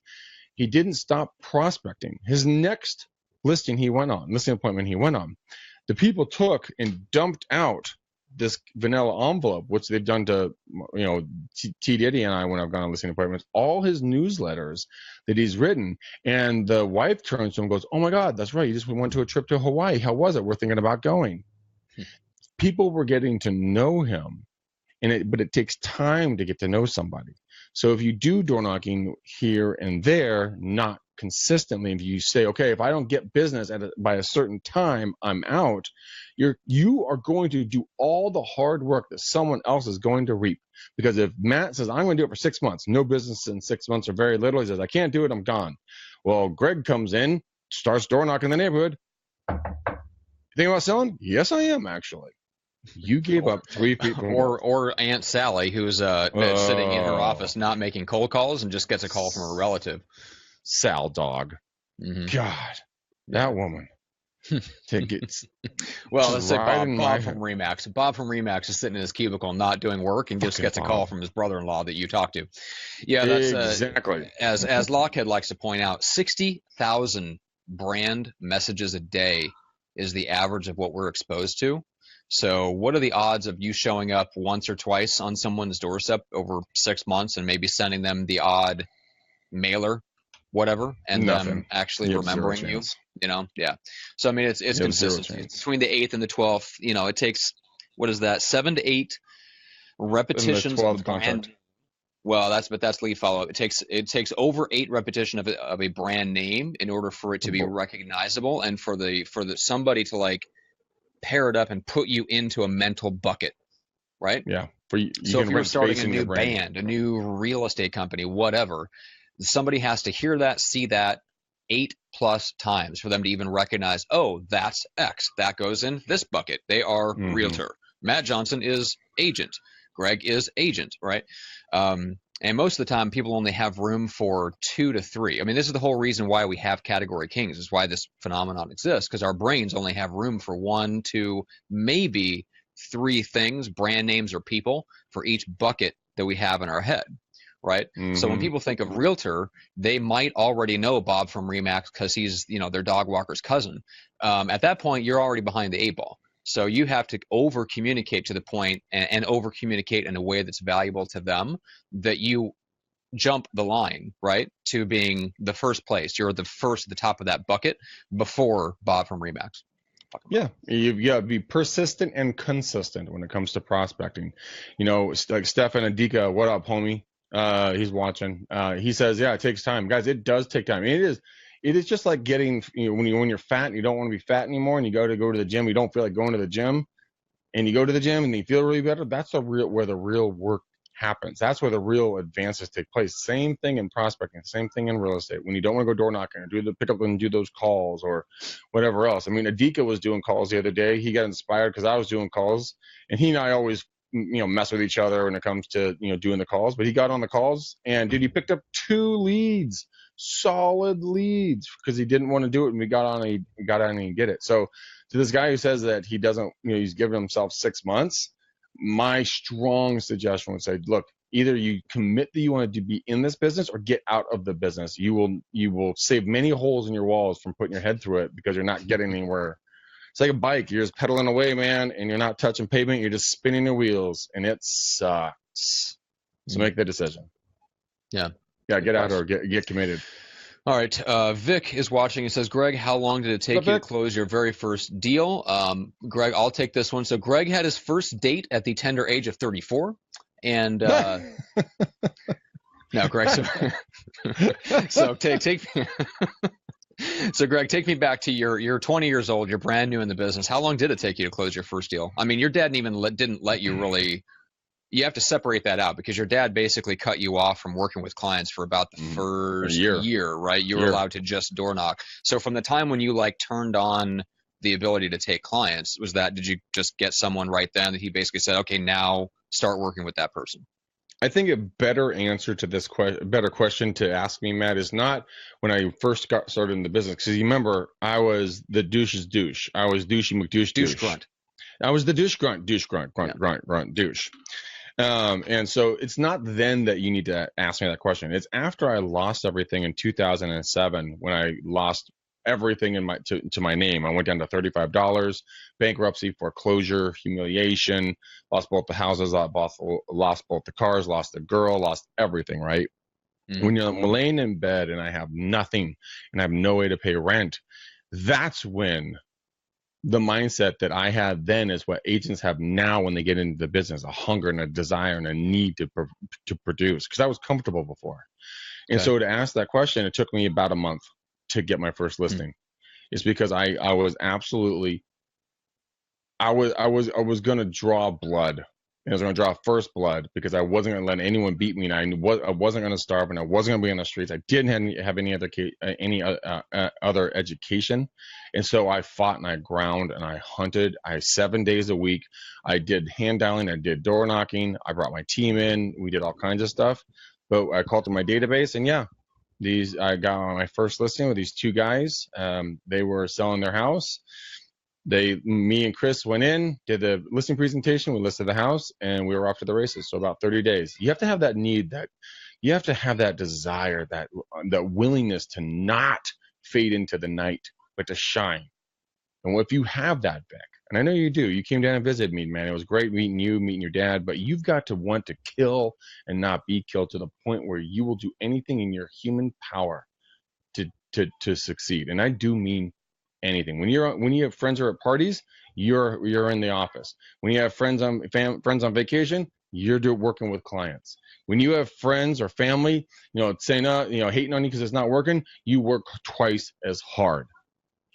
He didn't stop prospecting. His next listing appointment he went on. The people took and dumped out this vanilla envelope, which they've done to, T. Diddy and I when I've gone on listening appointments, all his newsletters that he's written. And the wife turns to him and goes, "Oh my God, that's right. You just went to a trip to Hawaii. How was it? We're thinking about going." People were getting to know him, but it takes time to get to know somebody. So if you do door knocking here and there, not consistently, if you say, okay, if I don't get business by a certain time, I'm out, you are going to do all the hard work that someone else is going to reap. Because if Matt says, "I'm going to do it for 6 months," no business in 6 months or very little, he says, "I can't do it, I'm gone." Well, Greg comes in, starts door knocking the neighborhood, think about selling? Yes, I am actually. You gave up 3 feet from or Aunt Sally, who's sitting in her office not making cold calls and just gets a call from her relative. Sal dog. Mm-hmm. God, that woman. Well, let's say Bob from Remax. Bob from Remax is sitting in his cubicle not doing work and just gets a call from his brother-in-law that you talk to. Yeah, that's exactly. As Lockhead likes to point out, 60,000 brand messages a day is the average of what we're exposed to. So what are the odds of you showing up once or twice on someone's doorstep over 6 months and maybe sending them the odd mailer, whatever, and them actually remembering you? Yeah. So I mean, it's consistency. It's between the 8th and the 12th. It takes, what is that, 7 to 8 repetitions of a brand. Well, that's lead follow-up. It takes over 8 repetition of a brand name in order for it to be recognizable, and for the somebody to like pair it up and put you into a mental bucket, right? Yeah. So if you're starting a new band, a new real estate company, whatever, somebody has to hear that, see that 8+ times for them to even recognize, oh, that's X. That goes in this bucket. They are realtor. Matt Johnson is agent. Greg is agent, right? And most of the time, people only have room for 2 to 3. I mean, this is the whole reason why we have category kings, is why this phenomenon exists, because our brains only have room for 1, 2, maybe 3 things, brand names or people, for each bucket that we have in our head, right? So when people think of realtor, they might already know Bob from Remax because he's, their dog walker's cousin. At that point, you're already behind the 8 ball. So you have to over communicate to the point and over communicate in a way that's valuable to them, that you jump the line, right, to being the first place. You're the first at the top of that bucket before Bob from Remax. Yeah, you've got to be persistent and consistent when it comes to prospecting. Like Stefan Adika, what up, homie? He's watching. He says, yeah, it takes time. Guys, it does take time. It is just like getting, when you're fat and you don't want to be fat anymore, and you go to the gym, you don't feel like going to the gym, and you go to the gym and you feel really better. That's where the real work happens. That's where the real advances take place. Same thing in prospecting, same thing in real estate. When you don't want to go door knocking or pick up and do those calls or whatever else. I mean, Adika was doing calls the other day. He got inspired because I was doing calls, and he and I always mess with each other when it comes to doing the calls. But he got on the calls, and he picked up 2 leads. Solid leads, because he didn't want to do it, and we got on and he did it. So to this guy who says that he doesn't, he's given himself 6 months, my strong suggestion would say, look, either you commit that you want to be in this business or get out of the business. You will save many holes in your walls from putting your head through it, because you're not getting anywhere. It's like a bike. You're just pedaling away, man, and you're not touching pavement. You're just spinning your wheels, and it sucks. So make the decision. Yeah. Yeah, get out or get committed. All right. Vic is watching. He says, Greg, how long did it take you to close your very first deal? Greg, I'll take this one. So Greg had his first date at the tender age of 34. And no, Greg. So take So Greg, take me back to you're 20 years old. You're brand new in the business. How long did it take you to close your first deal? I mean, your dad didn't let you really. You have to separate that out, because your dad basically cut you off from working with clients for about the first year, right? You were allowed to just door knock. So from the time when you turned on the ability to take clients, did you just get someone right then that he basically said, okay, now start working with that person? I think a better answer to this better question to ask me, Matt, is not when I first got started in the business. Because you remember, I was the douche's douche. I was douchey McDouche douche. Grunt. I was the douche grunt douche. And so it's not then that you need to ask me that question. It's after I lost everything in 2007, when I lost everything to my name. I went down to $35, bankruptcy, foreclosure, humiliation, lost both the houses, lost both the cars, lost the girl, lost everything, right? Mm-hmm. When you're laying in bed and I have nothing and I have no way to pay rent, that's when the mindset that I had then is what agents have now when they get into the business: a hunger and a desire and a need to produce, because I was comfortable before. And so to ask that question, it took me about a month to get my first listing. It's because I was absolutely, I was going to draw blood and I was going to draw first blood because I wasn't going to let anyone beat me, and I wasn't going to starve, and I wasn't going to be on the streets. I didn't have any other education, and so I fought and I ground and I hunted. 7 days a week. I did hand dialing. I did door knocking. I brought my team in. We did all kinds of stuff. But I called to my database, and yeah, I got on my first listing with these two guys. They were selling their house. Me and Chris went in, did the listing presentation. We listed the house, and we were off to the races. So about 30 days. You have to have that need, that you have to have that desire, that willingness to not fade into the night, but to shine. And if you have that, Beck, and I know you do, you came down and visited me, man. It was great meeting you, meeting your dad, but you've got to want to kill and not be killed to the point where you will do anything in your human power to succeed. And I do mean anything. When you have friends who are at parties, you're in the office. When you have friends on vacation, you're working with clients. When you have friends or family, saying hating on you because it's not working, you work twice as hard.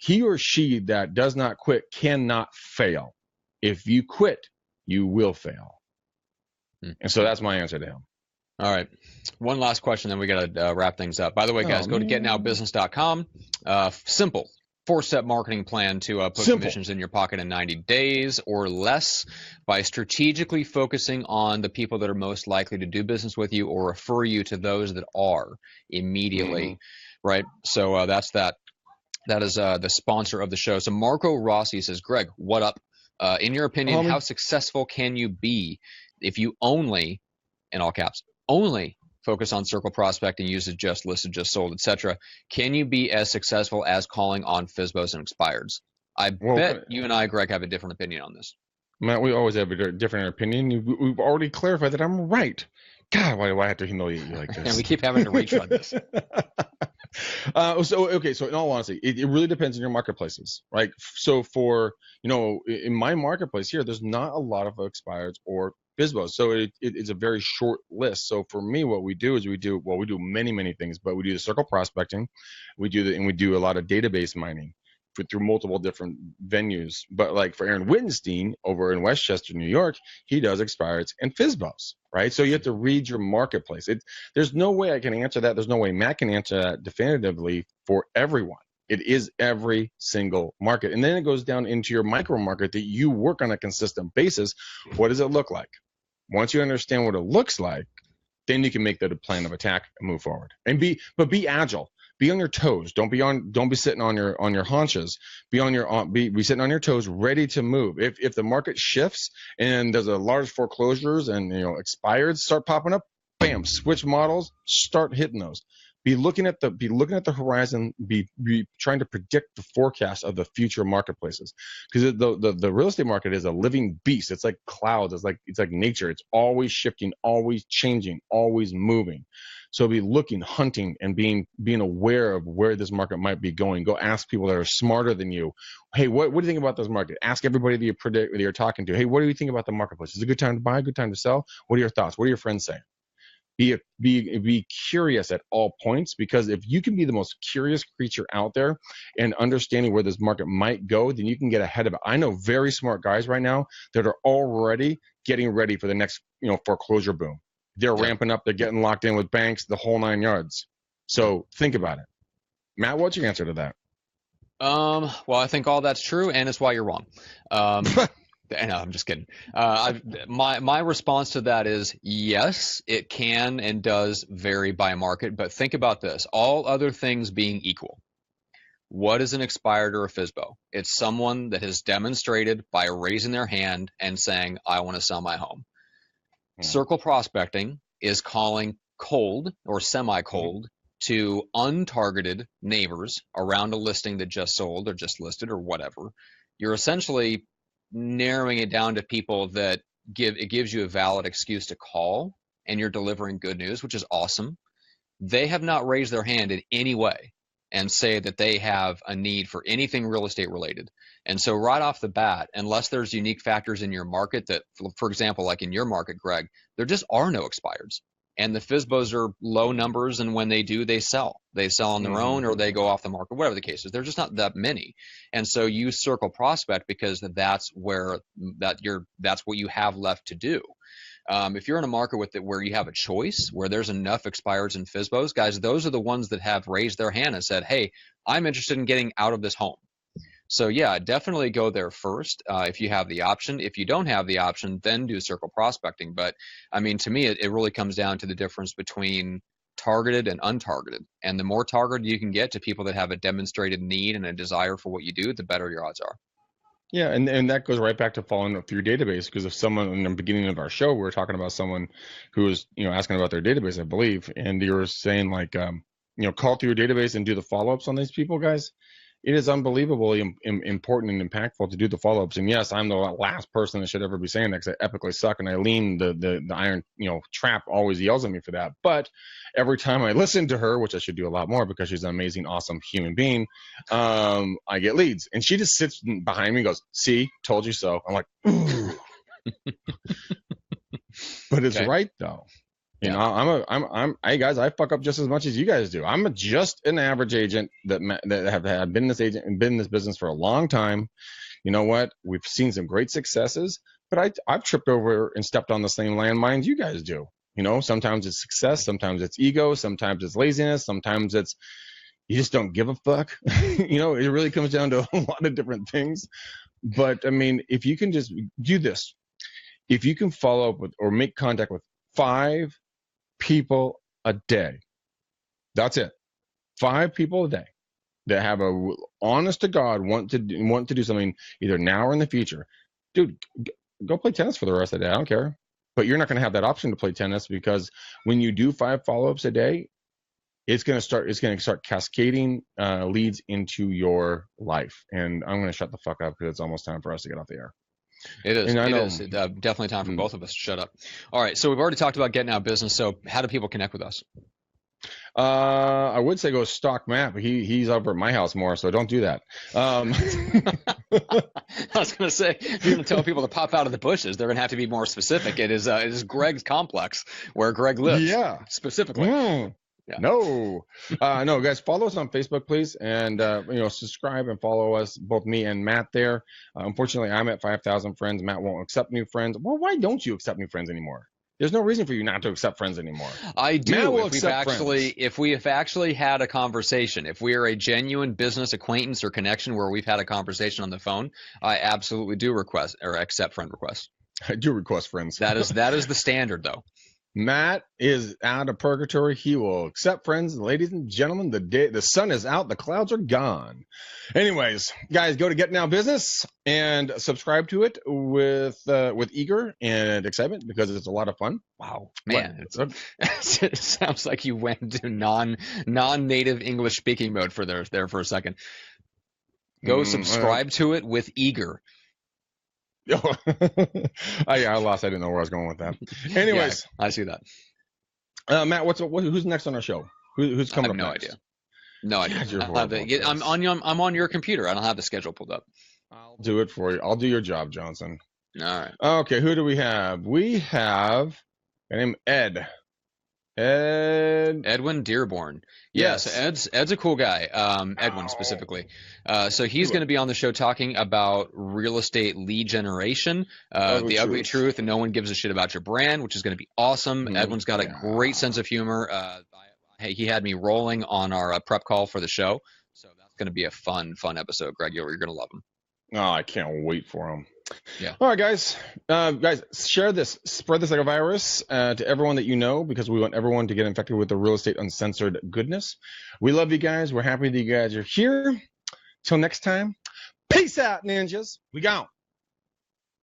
He or she that does not quit cannot fail. If you quit, you will fail. And so that's my answer to him. All right. One last question, then we got to wrap things up. By the way, guys, go to getnowbusiness.com. Simple 4-step marketing plan to put commissions in your pocket in 90 days or less by strategically focusing on the people that are most likely to do business with you or refer you to those that are immediately, right? So that's that. That is the sponsor of the show. So Marco Rossi says, Greg, what up? In your opinion, how successful can you be if you only, in all caps, only focus on circle prospecting, use it just listed, just sold, etc.? Can you be as successful as calling on FSBOs and expireds? I bet you and I, Greg, have a different opinion on this. Matt, we always have a different opinion. We've already clarified that I'm right. God, why do I have to humiliate you like this? And we keep having to reach on this. So in all honesty, it really depends on your marketplaces, right? So for, in my marketplace here, there's not a lot of expireds or FSBOs. So it's a very short list. So for me, what we do is we do many, many things, but we do the circle prospecting. We do a lot of database mining through multiple different venues. But like for Aaron Wittenstein over in Westchester, New York, he does expireds and FSBOs, right? So you have to read your marketplace. There's no way I can answer that. There's no way Matt can answer that definitively for everyone. It is every single market. And then it goes down into your micro market that you work on a consistent basis. What does it look like? Once you understand what it looks like, then you can make that a plan of attack and move forward. Be agile. Be on your toes. Don't be sitting on your haunches. Be sitting on your toes, ready to move. If the market shifts and there's a large foreclosures and expireds start popping up, bam, switch models, start hitting those. Be looking at the horizon. Be trying to predict the forecast of the future marketplaces, because the real estate market is a living beast. It's like clouds. It's like nature. It's always shifting, always changing, always moving. So be looking, hunting, and being aware of where this market might be going. Go ask people that are smarter than you. Hey, what do you think about this market? Ask everybody that you're talking to. Hey, what do you think about the marketplace? Is it a good time to buy? A good time to sell? What are your thoughts? What are your friends saying? Be curious at all points, because if you can be the most curious creature out there and understanding where this market might go, then you can get ahead of it. I know very smart guys right now that are already getting ready for the next foreclosure boom. They're ramping up. They're getting locked in with banks, the whole 9 yards. So think about it. Matt, what's your answer to that? Well, I think all that's true, and it's why you're wrong. No, I'm just kidding. My response to that is yes, it can and does vary by market. But think about this: all other things being equal, what is an expired or a FSBO? It's someone that has demonstrated by raising their hand and saying, "I want to sell my home." Circle prospecting is calling cold or semi-cold to untargeted neighbors around a listing that just sold or just listed or whatever. You're essentially narrowing it down to people that gives you a valid excuse to call, and you're delivering good news, which is awesome. They have not raised their hand in any way and say that they have a need for anything real estate related. And so right off the bat, unless there's unique factors in your market that, for example, like in your market, Greg, there just are no expireds. And the FSBOs are low numbers, and when they do, they sell. They sell on their own, or they go off the market, whatever the case is. There's just not that many. And so you circle prospect because that's what you have left to do. If you're in a market with it where you have a choice, where there's enough expireds and FSBOs, guys, those are the ones that have raised their hand and said, hey, I'm interested in getting out of this home. So yeah, definitely go there first if you have the option. If you don't have the option, then do circle prospecting. But I mean, to me, it really comes down to the difference between targeted and untargeted. And the more targeted you can get to people that have a demonstrated need and a desire for what you do, the better your odds are. Yeah, and that goes right back to following up through your database, because if someone in the beginning of our show, we were talking about someone who was, asking about their database, I believe, and you were saying like, call through your database and do the follow-ups on these people, guys. It is unbelievably important and impactful to do the follow-ups. And yes, I'm the last person that should ever be saying that, because I epically suck, and Eileen, the iron trap, always yells at me for that. But every time I listen to her, which I should do a lot more because she's an amazing, awesome human being, I get leads, and she just sits behind me and goes, "See, told you so." I'm like, ooh. But it's right though. Hey guys, I fuck up just as much as you guys do. I'm just an average agent that have been this agent and been in this business for a long time. You know what? We've seen some great successes, but I've tripped over and stepped on the same landmines you guys do. Sometimes it's success, sometimes it's ego, sometimes it's laziness, sometimes it's you just don't give a fuck. It really comes down to a lot of different things. But I mean, if you can just do this, if you can follow up with or make contact with 5 people a day, that's it. 5 people a day that have a honest to God want to do something either now or in the future. Dude, go play tennis for the rest of the day. I don't care. But you're not going to have that option to play tennis, because when you do 5 follow-ups a day, it's going to start cascading leads into your life. And I'm going to shut the fuck up because it's almost time for us to get off the air. It is. It is definitely time for both of us to shut up. All right. So we've already talked about getting out of business. So how do people connect with us? I would say go stalk Matt, but he's over at my house more, so don't do that. I was going to say, if you're going to tell people to pop out of the bushes, they're going to have to be more specific. It is Greg's complex where Greg lives. Yeah, specifically. Yeah. No, guys, follow us on Facebook, please, and subscribe and follow us, both me and Matt there. Unfortunately, I'm at 5,000 friends. Matt won't accept new friends. Well, why don't you accept new friends anymore? There's no reason for you not to accept friends anymore. I do. If we have actually had a conversation, if we are a genuine business acquaintance or connection where we've had a conversation on the phone, I absolutely do request or accept friend requests. I do request friends. That is the standard, though. Matt is out of purgatory. He will accept friends. Ladies and gentlemen, the sun is out. The clouds are gone. Anyways, guys, go to Get Now Business and subscribe to it with eager and excitement, because it's a lot of fun. Wow, man. It sounds like you went into non-native English speaking mode there for a second. Go subscribe to it with eager. I lost. I didn't know where I was going with that. Anyways, yeah, I see that. Matt, who's next on our show? Who's coming up next? No idea. I'm on your computer. I don't have the schedule pulled up. I'll do it for you. I'll do your job, Johnson. All right. Okay. Who do we have? We have a name Edwin Dearborn. Yes. Yeah, so Ed's a cool guy. Edwin specifically. So he's going to be on the show talking about real estate lead generation, the ugly truth, and no one gives a shit about your brand, which is going to be awesome. Edwin's got a great sense of humor. He had me rolling on our prep call for the show, so that's going to be a fun episode. Greg, you're going to love him. Oh, I can't wait for him. Yeah. All right, guys. Guys, share this. Spread this like a virus to everyone that you know, because we want everyone to get infected with the Real Estate Uncensored goodness. We love you guys. We're happy that you guys are here. Till next time, peace out, ninjas. We gone.